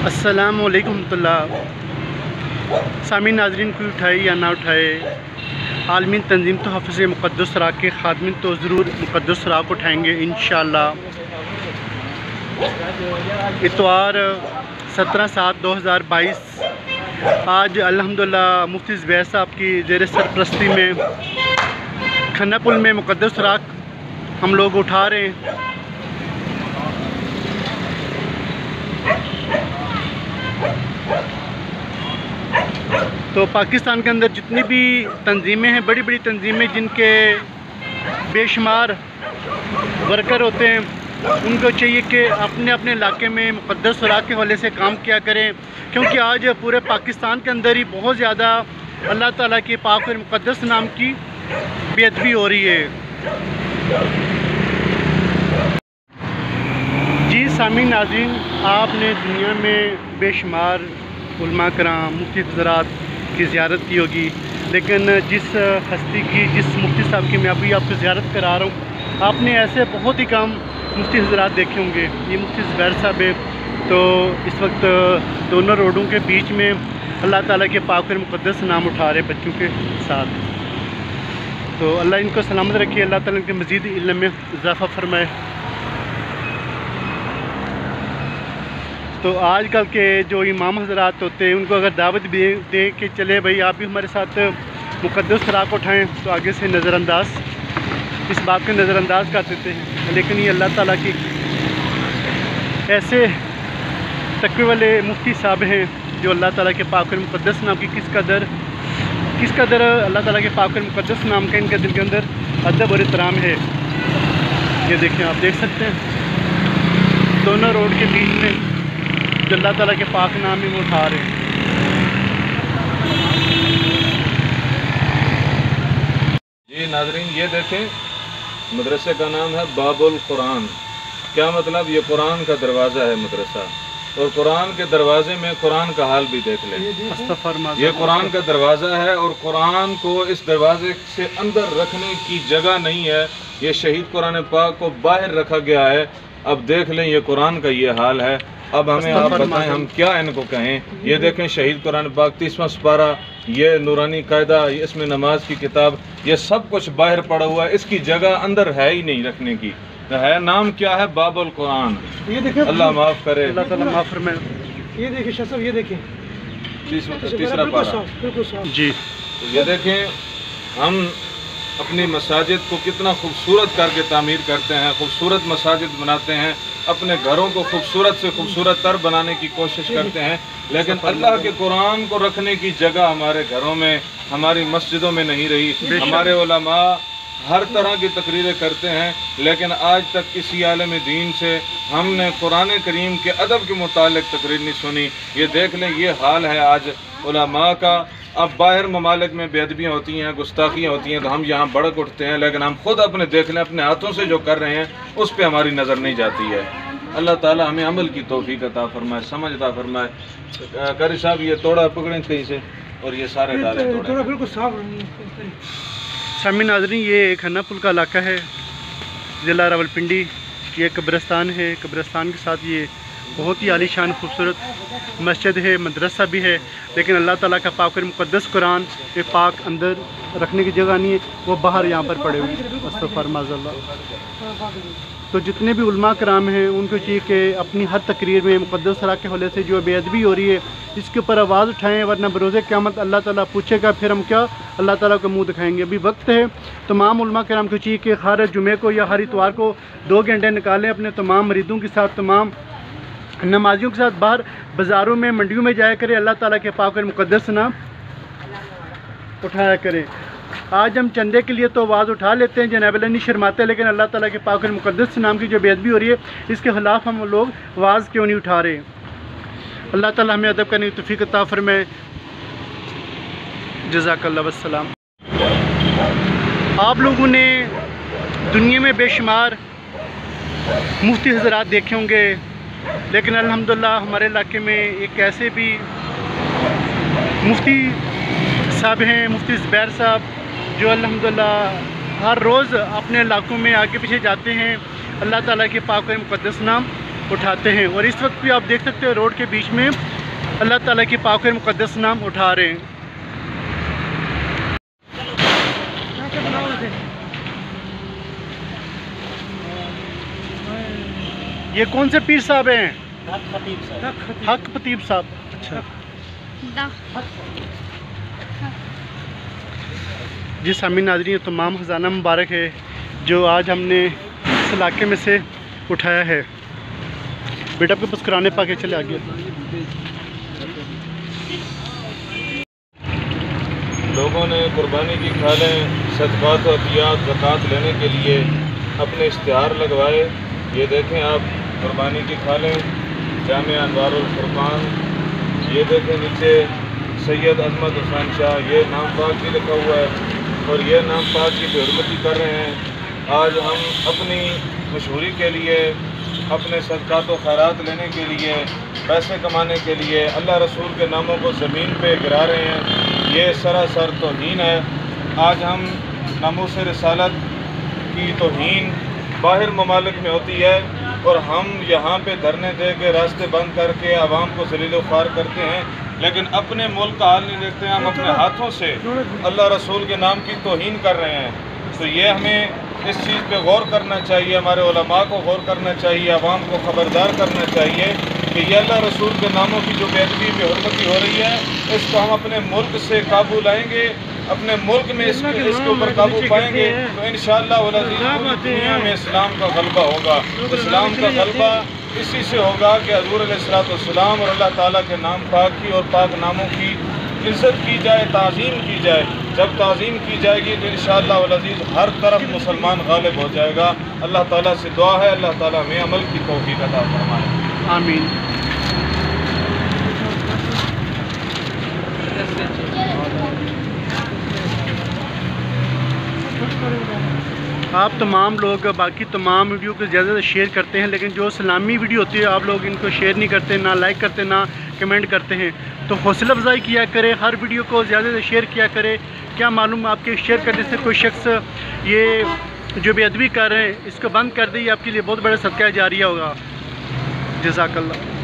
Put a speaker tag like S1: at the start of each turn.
S1: السلام علیکم ورحمۃ اللہ۔ سامعین ناظرین، کوئی اٹھائے یا نہ اٹھائے، عالمین تنظیم تو حافظ مقدس راہ کے خادمین تو ضرور مقدس راہ کو اٹھائیں گے انشاءاللہ۔ اتوار 17/7/2022 آج الحمدللہ مفتی زبیر صاحب کی زیر سرپرستی میں کھنا پل میں مقدس راہ ہم لوگ اٹھا رہے ہیں۔ تو پاکستان کے اندر جتنی بھی تنظیمیں ہیں، بڑی بڑی تنظیمیں جن کے بے شمار ورکر ہوتے ہیں، ان کو چاہیے کہ اپنے اپنے علاقے میں مقدس راہ کے حوالے سے کام کیا کریں، کیونکہ آج پورے پاکستان کے اندر ہی بہت زیادہ اللہ تعالیٰ کے پاک اور مقدس نام کی بے ادبی ہو رہی ہے۔ جی سامعین ناظرین، آپ نے دنیا میں بے شمار علماء کرام، مفتی حضرات کی زیارت کی ہوگی، لیکن جس ہستی کی، جس مفتی صاحب کی میں ابھی آپ کو زیارت کرا رہا ہوں، آپ نے ایسے بہت ہی کم مفتی حضرات دیکھے ہوں گے۔ یہ مفتی زبیر صاحب ہے، تو اس وقت دونوں روڈوں کے بیچ میں اللہ تعالیٰ کے پاک اور مقدس نام اٹھا رہے بچوں کے ساتھ۔ تو اللہ ان کو سلامت رکھے، اللہ تعالیٰ کے مزید علم میں اضافہ فرمائے۔ تو آج کل کے جو امام حضرات ہوتے ہیں، ان کو اگر دعوت بھی دیں کہ چلے بھائی آپ بھی ہمارے ساتھ مقدس راہ کو اٹھائیں، تو آگے سے نظر انداز، اس بات کو نظر انداز کر دیتے ہیں۔ لیکن یہ اللہ تعالیٰ کی ایسے تقوی والے مفتی صاحب ہیں جو اللہ تعالیٰ کے پاک اور مقدس نام کی کس قدر اللہ تعالیٰ کے پاک اور مقدس نام کا ان کے دل کے اندر ادب اور احترام ہے۔ یہ دیکھیں، آپ دیکھ سکتے ہیں دونوں روڈ کے بیچ میں جو اللہ تعالیٰ کے پاک نام میں وہ اٹھا رہے ہیں۔
S2: جی ناظرین، یہ دیکھیں، مدرسے کا نام ہے باب القرآن۔ کیا مطلب؟ یہ قرآن کا دروازہ ہے مدرسہ، اور قرآن کے دروازے میں قرآن کا حال بھی دیکھ لیں۔ یہ قرآن کا دروازہ ہے، اور قرآن کو اس دروازے سے اندر رکھنے کی جگہ نہیں ہے، یہ شہید قرآن پاک کو باہر رکھا گیا ہے۔ اب دیکھ لیں، یہ قرآن کا یہ حال ہے۔ اب ہمیں آپ بتائیں ہم کیا ان کو کہیں۔ یہ دیکھیں، شہید قرآن پاک 30واں سپارہ، یہ نورانی قاعدہ، اس میں نماز کی کتاب، یہ سب کچھ باہر پڑا ہوا ہے، اس کی جگہ اندر ہے ہی نہیں رکھنے کی ہے۔ نام کیا ہے؟ باب القرآن۔
S1: یہ دیکھیں،
S2: اللہ معاف کرے،
S1: اللہ تعالیٰ معاف فرمائے۔ یہ دیکھیں شاہ صاحب، یہ دیکھیں
S2: تیسرا پارہ۔
S1: جی
S2: یہ دیکھیں، ہم اپنی مساجد کو کتنا خوبصورت کر کے تعمیر کرتے ہیں، خوبصورت مساجد بناتے ہیں، اپنے گھروں کو خوبصورت سے خوبصورت تر بنانے کی کوشش کرتے ہیں، لیکن اللہ کے قرآن کو رکھنے کی جگہ ہمارے گھروں میں، ہماری مسجدوں میں نہیں رہی۔ ہمارے علماء ہر طرح کی تقریریں کرتے ہیں، لیکن آج تک کسی عالم دین سے ہم نے قرآن کریم کے ادب کے متعلق تقریر نہیں سنی۔ یہ دیکھ لیں، یہ حال ہے آج علماء کا۔ اب باہر ممالک میں بے ادبیاں ہوتی ہیں، گستاخیاں ہوتی ہیں، تو ہم یہاں بڑک اٹھتے ہیں، لیکن ہم خود اپنے دیکھ لیں، اپنے ہاتھوں سے جو کر رہے ہیں اس پہ ہماری نظر نہیں جاتی ہے۔ اللہ تعالیٰ ہمیں عمل کی توفیق عطا فرمائے، سمجھ عطا فرمائے۔ قاری صاحب، یہ توڑا پکڑیں کہیں سے، اور یہ سارے ڈالیں توڑے۔
S1: بالکل صاف۔ سامعین ناظرین، یہ کھنا پل کا علاقہ ہے، ضلع راولپنڈی۔ یہ قبرستان ہے، قبرستان کے ساتھ یہ بہت ہی عالی شان خوبصورت مسجد ہے، مدرسہ بھی ہے، لیکن اللہ تعالیٰ کا پاک اور مقدس قرآن یہ پاک اندر رکھنے کی جگہ نہیں ہے، وہ باہر یہاں پر پڑے ہوئے ہیں۔ استغفر معاذ اللہ۔ تو جتنے بھی علماء کرام ہیں، ان کو چاہیے کہ اپنی ہر تقریر میں مقدس راہ کے حوالے سے جو بے ادبی ہو رہی ہے، اس کے اوپر آواز اٹھائیں، ورنہ بروز قیامت اللہ تعالیٰ پوچھے گا، پھر ہم کیا اللہ تعالیٰ کو منہ دکھائیں گے۔ ابھی وقت ہے، تمام علماء کرام کو چاہیے کہ ہر جمعے کو یا ہر اتوار کو 2 گھنٹے نکالیں، اپنے تمام مریدوں کے ساتھ، تمام نمازیوں کے ساتھ باہر بازاروں میں، منڈیوں میں جایا کریں، اللہ تعالیٰ کے پاک اور مقدس نام اٹھایا کریں۔ آج ہم چندے کے لیے تو آواز اٹھا لیتے ہیں، جناب اللہ نہیں شرماتے، لیکن اللہ تعالیٰ کے پاک اور مقدس نام کی جو بے ادبی ہو رہی ہے، اس کے خلاف ہم لوگ آواز کیوں نہیں اٹھا رہے؟ اللہ تعالیٰ ہمیں ادب کرنے کی توفیق عطا فرمائے۔ جزاک اللہ والسلام۔ آپ لوگوں نے دنیا میں بے شمار مفتی حضرات دیکھے ہوں گے، لیکن الحمدللہ ہمارے علاقے میں ایک ایسے بھی مفتی صاحب ہیں، مفتی زبیر صاحب، جو الحمدللہ ہر روز اپنے علاقوں میں آگے پیچھے جاتے ہیں، اللہ تعالیٰ کے پاک اور مقدس نام اٹھاتے ہیں، اور اس وقت بھی آپ دیکھ سکتے ہیں روڈ کے بیچ میں اللہ تعالیٰ کی پاک اور مقدس نام اٹھا رہے ہیں۔ یہ کون سے پیر صاحب ہیں؟ حق خطیب صاحب۔ اچھا جی سامعین ناظرین، تمام خزانہ مبارک ہے جو آج ہم نے اس علاقے میں سے اٹھایا ہے۔ بیٹا آپ کے پاس قرآن پاک ہے، چلے آگے۔
S2: لوگوں نے قربانی کی کھالیں، صدقات و عطیات زکوٰۃ لینے کے لیے اپنے اشتہار لگوائے۔ یہ دیکھیں آپ قربانی کی کھالیں، جامعہ انوار الفرقان، یہ دیکھیں نیچے سید عظمت حسین شاہ، یہ نام پاک بھی لکھا ہوا ہے اور یہ نام پاک کی بے حرمتی کر رہے ہیں۔ آج ہم اپنی مشہوری کے لیے، اپنے صدقات و خیرات لینے کے لیے، پیسے کمانے کے لیے اللہ رسول کے ناموں کو زمین پہ گرا رہے ہیں، یہ سراسر توہین ہے۔ آج ہم ناموس رسالت کی توہین باہر ممالک میں ہوتی ہے اور ہم یہاں پہ دھرنے دے کے راستے بند کر کے عوام کو ذلیل و خوار کرتے ہیں، لیکن اپنے ملک کا حال نہیں دیکھتے ہیں۔ ہم اپنے ہاتھوں سے اللہ رسول کے نام کی توہین کر رہے ہیں۔ تو یہ ہمیں اس چیز پہ غور کرنا چاہیے، ہمارے علماء کو غور کرنا چاہیے، عوام کو خبردار کرنا چاہیے کہ یہ اللہ رسول کے ناموں کی جو بے ادبی بے حرمتی ہو رہی ہے، اس کو ہم اپنے ملک سے قابو لائیں گے، اپنے ملک میں اس کے اوپر قابو پائیں گے تو انشاءاللہ والعزیز پوری دنیا میں اسلام کا غلبہ ہوگا۔ اسلام کا غلبہ اسی سے ہوگا کہ حضور علیہ السلام اور اللہ تعالیٰ کے نام پاک کی اور پاک ناموں کی عزت کی جائے، تعظیم کی جائے۔ جب تعظیم کی جائے گی تو انشاءاللہ والعزیز ہر طرف مسلمان غالب ہو جائے گا۔ اللہ تعالیٰ سے دعا ہے اللہ تعالیٰ ہمیں عمل کی توفیق عطا فرمائے،
S1: آمین۔ آپ تمام لوگ باقی تمام ویڈیو کو زیادہ سے شیئر کرتے ہیں، لیکن جو اسلامی ویڈیو ہوتی ہے آپ لوگ ان کو شیئر نہیں کرتے، نہ لائک کرتے، نہ کمنٹ کرتے ہیں۔ تو حوصلہ افزائی کیا کرے، ہر ویڈیو کو زیادہ سے شیئر کیا کرے۔ کیا معلوم آپ کے شیئر کرنے سے کوئی شخص یہ جو بے ادبی کر رہے ہیں اس کو بند کر دے، یہ آپ کے لیے بہت بڑا صدقہ جاریہ ہوگا۔ جزاک اللہ۔